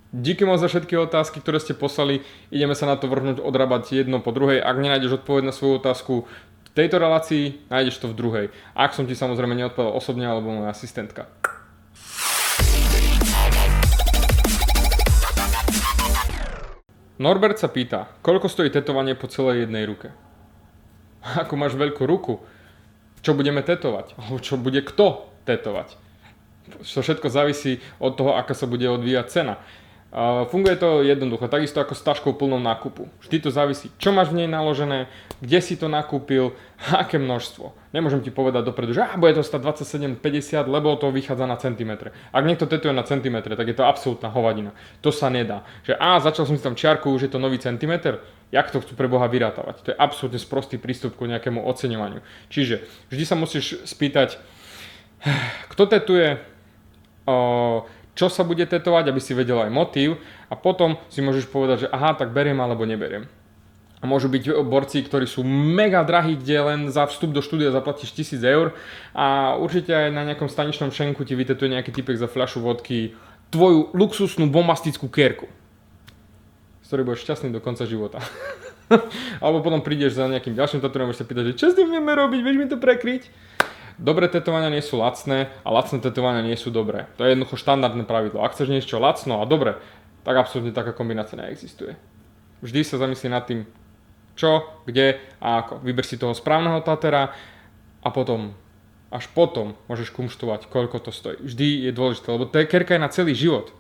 Díky moc za všetky otázky, ktoré ste poslali. Ideme sa na to vrhnúť, odrabať jedno po druhej. Ak nenájdeš odpoveď na svoju otázku v tejto relácii, nájdeš to v druhej. Ak som ti samozrejme neodpovedal osobne alebo moja asistentka. Norbert sa pýta, koľko stojí tetovanie po celej jednej ruke? Ako máš veľkú ruku, čo budeme tetovať? Alebo čo bude kto tetovať? To všetko závisí od toho, aká sa bude odvíjať cena. Funguje to jednoducho, takisto ako s taškou plnou nákupu. Vždy to závisí, čo máš v nej naložené, kde si to nakúpil, aké množstvo. Nemôžem ti povedať dopredu, že bude to stať 27,50, lebo to vychádza na centimetre. Ak niekto tetuje na centimetre, tak je to absolútna hovadina. To sa nedá. Že začal som si tam čiarku, už je to nový centimeter. Jak to chcú pre Boha vyrátavať? To je absolútne sprostý prístup k nejakému oceňovaniu. Čiže vždy sa musíš spýtať, kto tetuje, čo sa bude tetovať, aby si vedel aj motív a potom si môžeš povedať, že aha, tak beriem alebo neberiem. A môžu byť borci, ktorí sú mega drahí, kde len za vstup do štúdia zaplatíš 1000 eur a určite aj na nejakom staničnom šenku ti vytetuje nejaký typek za fľašu vodky tvoju luxusnú bombastickú kérku, z ktorej budeš šťastný do konca života. Alebo potom prídeš za nejakým ďalším tatuérom a sa pýtaš, že čo s tým vieme robiť, vieš mi to prekryť? Dobré tetovania nie sú lacné a lacné tetovania nie sú dobré. To je jednoducho štandardné pravidlo. Ak chceš niečo lacno a dobre, tak absolútne taká kombinácia neexistuje. Vždy sa zamyslí nad tým, čo, kde a ako. Vyber si toho správneho tatera a potom, až potom môžeš kumštovať, koľko to stojí. Vždy je dôležité, lebo kerka je na celý život.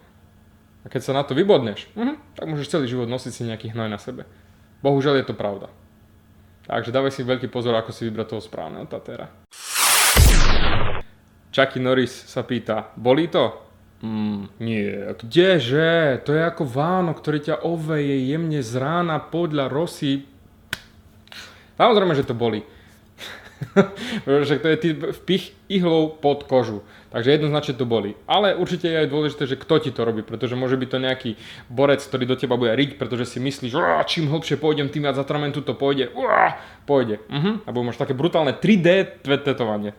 A keď sa na to vybodneš, tak môžeš celý život nosiť si nejaký hnoj na sebe. Bohužiaľ je to pravda. Takže dávaj si veľký pozor, ako si vybrať toho správneho tatera. Chucky Norris sa pýta, bolí to? Nie, kdeže? To je ako Vánok, ktorý ťa oveje jemne z rána podľa rosy. Samozrejme, že to bolí. Pretože to je vpich ihlou pod kožu. Takže jednoznačne to bolí. Ale určite je aj dôležité, že kto ti to robí, pretože môže byť to nejaký borec, ktorý do teba bude riť, pretože si myslíš, že čím hlbšie pôjdem, tým viac atramentu to pôjde. Pôjde. Alebo máš také brutálne 3D tetovanie.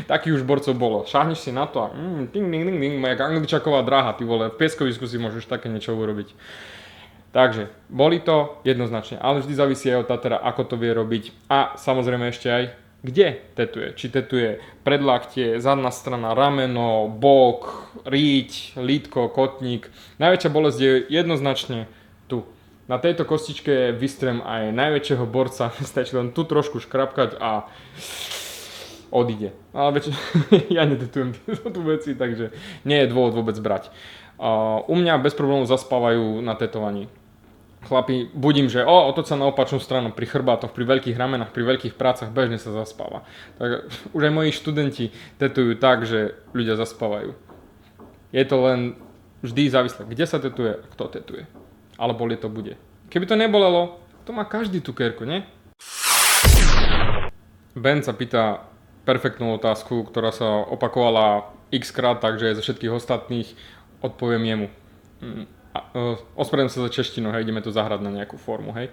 Takých už borcov bolo. Šáhneš si na to a ding, ding, ding, ding, jak angličaková dráha, ty vole, v pieskovisku si môžeš také niečo urobiť. Takže, boli to jednoznačne, ale vždy závisí aj od tatera, ako to vie robiť a samozrejme ešte aj, kde tetuje. Či tetuje predlaktie, zadná strana, rameno, bok, ríť, lítko, kotník. Najväčšia bolesť je jednoznačne tu. Na tejto kostičke vystrem aj najväčšieho borca, stačí len tu trošku škrapkať a odíde. Ale ja netetujem tieto veci, takže nie je dôvod vôbec brať. U mňa bez problémov zaspávajú na tetovaní. Chlapi, budím, že otoč sa na opačnú stranu pri chrbátoch, pri veľkých ramenách, pri veľkých prácach bežne sa zaspáva. Tak už aj moji študenti tetujú tak, že ľudia zaspávajú. Je to len vždy závislé, kde sa tetuje a kto tetuje. Ale boli to bude. Keby to nebolelo, to má každý tú kérku, nie? Ben sa pýta perfektnú otázku, ktorá sa opakovala x krát, takže za všetkých ostatných odpoviem jemu. Ospravedlňujem sa za češtinu, hej, ideme to zahrať na nejakú formu, hej.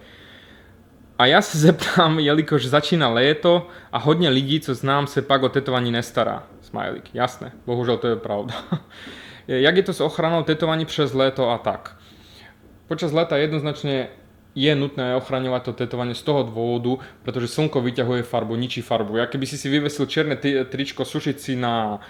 A ja sa zeptám, jelikož začína léto a hodně lidí, co znám, se pak o tetování nestará. Smajlík, jasné, bohužel to je pravda. Jak je to s ochranou tetovaní přes léto a tak? Počas léta jednoznačne je nutné ochraňovať to tetovanie z toho dôvodu, pretože slnko vyťahuje farbu, ničí farbu. Ja keby si vyvesil čierne tričko, sušiť si na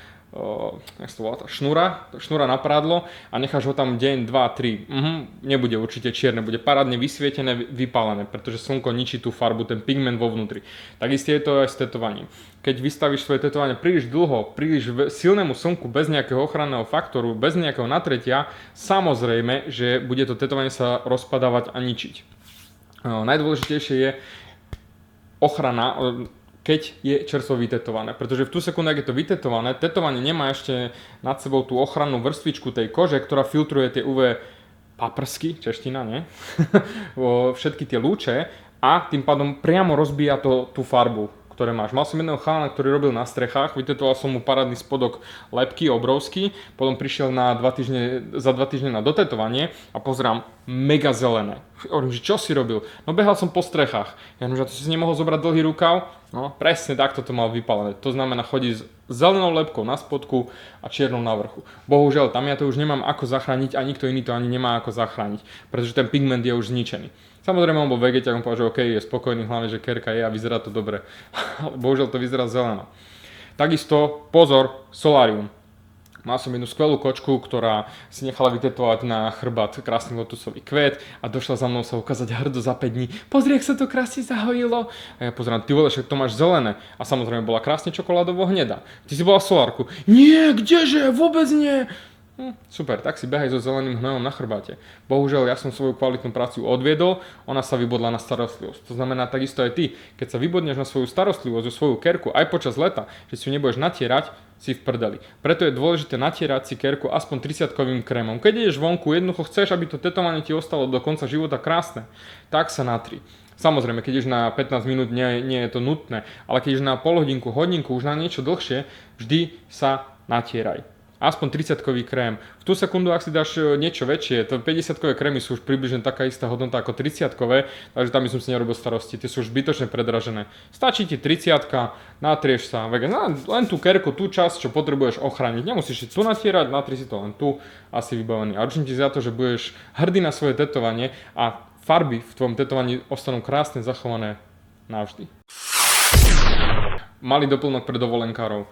šnúra na prádlo a necháš ho tam deň, 2, 3, nebude určite čierne, bude parádne vysvietené, vypálené, pretože slnko ničí tú farbu, ten pigment vo vnútri. Takisto je to aj s tetovaním. Keď vystavíš svoje tetovanie príliš dlho, príliš silnému slnku, bez nejakého ochranného faktoru, bez nejakého natretia, samozrejme, že bude to tetovanie sa rozpadávať a ničiť. Najdôležitejšie je ochrana, keď je čerstvo vytetované. Pretože v tú sekundu, ak je to vytetované, tetovanie nemá ešte nad sebou tú ochrannú vrstvičku tej kože, ktorá filtruje tie UV paprsky, čeština, nie? Všetky tie lúče a tým pádom priamo rozbíja tú farbu, ktoré máš. Mal som jedného chalana, ktorý robil na strechách, vytetoval som mu parádny spodok lebky, obrovský, potom prišiel za 2 týždne na dotetovanie a pozerám, mega zelené. Hovorím, že čo si robil? No behal som po strechách. Ja hovorím, že to si nemohol zobrať dlhý rukav? No presne takto to mal vypálené. To znamená chodiť s zelenou lepkou na spodku a čiernou na vrchu. Bohužiaľ, tam ja to už nemám ako zachrániť a nikto iný to ani nemá ako zachrániť, pretože ten pigment je už zničený. Samozrejme, on bol vegeťak, on povedal, že OK, je spokojný, hlavne, že kerka je a vyzerá to dobre. Ale bohužiaľ to vyzerá zeleno. Takisto, pozor, solárium. Mal som jednu skvelú kočku, ktorá si nechala vytetovať na chrbát krásny lotusový kvet a došla za mnou sa ukázať hrdo za 5 dní. Pozri, ak sa to krásne zahojilo. A ja pozerám, ty vole, však to máš zelené. A samozrejme bola krásne čokoládovo hnedá. Ty si bola solárku. Nie, kdeže, vôbec nie. Super, tak si behaj so zeleným hnojom na chrbáte. Bohužiaľ, ja som svoju kvalitnú prácu odviedol, ona sa vybodla na starostlivosť. To znamená takisto aj ty, keď sa vybodneš na svoju starostlivosť, o svoju kerku aj počas leta, že si ju nebudeš natierať, si v prdeli. Preto je dôležité natierať si kerku aspoň 30-kovým krémom. Keď ideš vonku, jednoducho chceš, aby to tetovanie ti ostalo do konca života krásne, tak sa natri. Samozrejme, keď ideš na 15 minút, nie je to nutné, ale keď ideš na pol hodinku, hodinku, už na niečo dlhšie, vždy sa natieraj. Aspoň 30-kový krém. V tú sekundu, ak si dáš niečo väčšie, to 50-kové krémy sú už približne taká istá hodnota ako 30-kové, takže tam by som si nerobil starosti, tie sú už zbytočne predražené. Stačí ti 30-ka, natrieš sa, len tú kerku, tú časť, čo potrebuješ ochrániť. Nemusíš si tu natierať, natri si to len tu, asi vybavený. A určite ti za to, že budeš hrdý na svoje tetovanie a farby v tvojom tetovaní ostanú krásne zachované navždy. Malý doplnok pre dovolenkárov.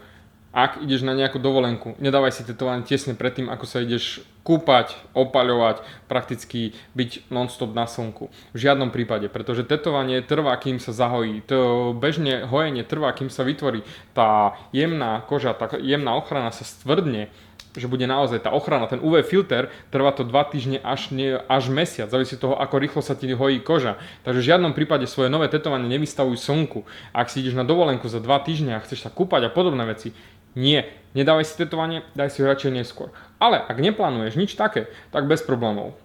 Ak ideš na nejakú dovolenku, nedávaj si tetovanie tesne predtým, ako sa ideš kúpať, opaľovať, prakticky byť non-stop na slnku. V žiadnom prípade, pretože tetovanie trvá, kým sa zahojí. To bežne hojenie trvá, kým sa vytvorí tá jemná koža, tá jemná ochrana sa stvrdne, že bude naozaj tá ochrana, ten UV filter, trvá to 2 týždne až mesiac, závisí od toho, ako rýchlo sa ti hojí koža. Takže v žiadnom prípade svoje nové tetovanie nevystavuj slnku. Ak si ideš na dovolenku za 2 týždne a chceš sa kúpať a podobné veci, nie, nedávaj si tetovanie, daj si ho radšej neskôr. Ale ak neplánuješ nič také, tak bez problémov.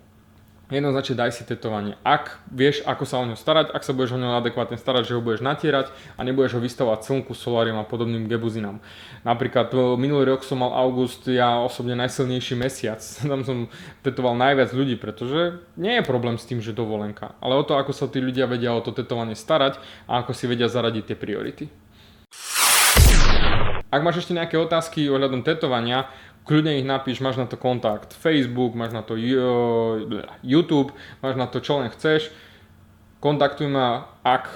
Jednoznačne daj si tetovanie. Ak vieš, ako sa o ňo starať, ak sa budeš o ňo adekvátne starať, že ho budeš natierať a nebudeš ho vystavovať slnku, solárium a podobným gebuzinám. Napríklad minulý rok som mal august, ja osobne najsilnejší mesiac. Tam som tetoval najviac ľudí, pretože nie je problém s tým, že dovolenka. Ale o to, ako sa tí ľudia vedia o to tetovanie starať a ako si vedia zaradiť tie priority. Ak máš ešte nejaké otázky ohľadom tetovania, kľudne ich napíš, máš na to kontakt Facebook, máš na to YouTube, máš na to čo len chceš. Kontaktuj ma, ak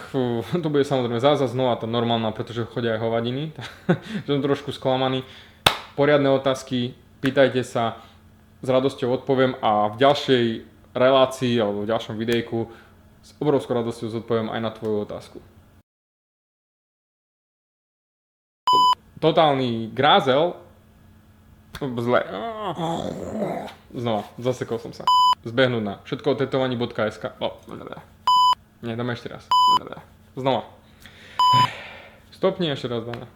to bude samozrejme zase znova tá normálna, pretože chodia aj hovadiny, som trošku sklamaný. Poriadne otázky, pýtajte sa, s radosťou odpoviem a v ďalšej relácii alebo v ďalšom videjku s obrovskou radosťou zodpoviem aj na tvoju otázku. Totálny grázel. Zle. Znova, zasekol som sa. Zbehnúť na všetkotetovaní.sk. Nie, dáme ešte raz. Znova. Stopni ešte raz, dáme.